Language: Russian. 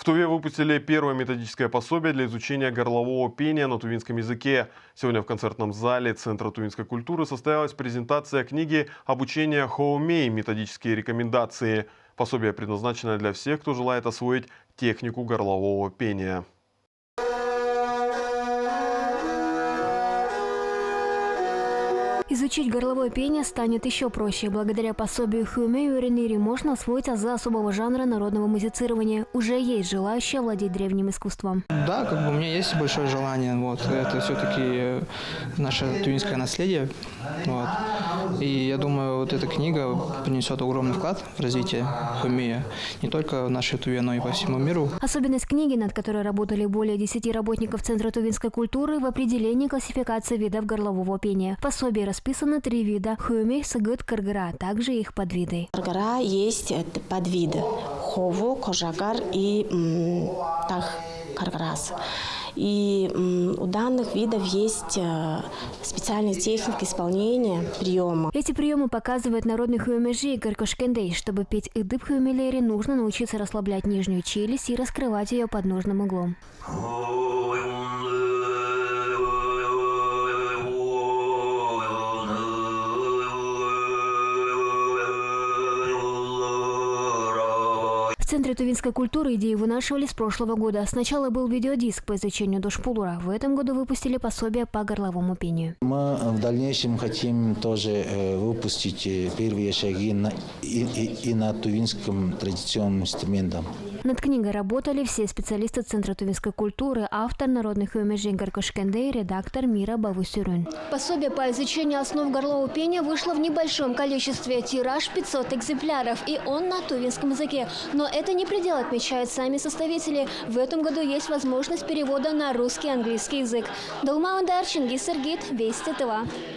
Туве выпустили первое методическое пособие для изучения горлового пения на тувинском языке. Сегодня в концертном зале Центра тувинской культуры состоялась презентация книги «Обучение хоумей. Методические рекомендации». Пособие предназначено для всех, кто желает освоить технику горлового пения. Изучить горловое пение станет еще проще. Благодаря пособию «Хоумей Уэринири» можно освоить азы особого жанра народного музицирования. Уже есть желающие овладеть древним искусством. Да, у меня есть большое желание. Это все-таки наше тувинское наследие. И я думаю, эта книга принесет огромный вклад в развитие хоумея не только в нашей Туве, но и по всему миру. Особенность книги, над которой работали более 10 работников Центра тувинской культуры, в определении классификации видов горлового пения. В пособии расписано 3 вида – хоумей, сагыт, каргара, а также их подвиды. Каргара есть подвиды – хову, кожагар и тах каргарас. И у данных видов есть специальная техника исполнения приема. Эти приемы показывают народный хоумежи и каркошкендей. Чтобы петь ыдып хоумелери, нужно научиться расслаблять нижнюю челюсть и раскрывать ее под нужным углом. В Центре тувинской культуры идеи вынашивали с прошлого года. Сначала был видеодиск по изучению дошпулура. В этом году выпустили пособие по горловому пению. Мы в дальнейшем хотим тоже выпустить первые шаги и на тувинском традиционном инструментом. Над книгой работали все специалисты Центра тувинской культуры, автор народных хоумежей Гаркошкендей, редактор Мира Бавусюрюн. Пособие по изучению основ горлового пения вышло в небольшом количестве, тираж 500 экземпляров, и он на тувинском языке. Но это не предел, отмечают сами составители. В этом году есть возможность перевода на русский и английский язык. Долмаундар, Чингис Иргит, Вести ТВ.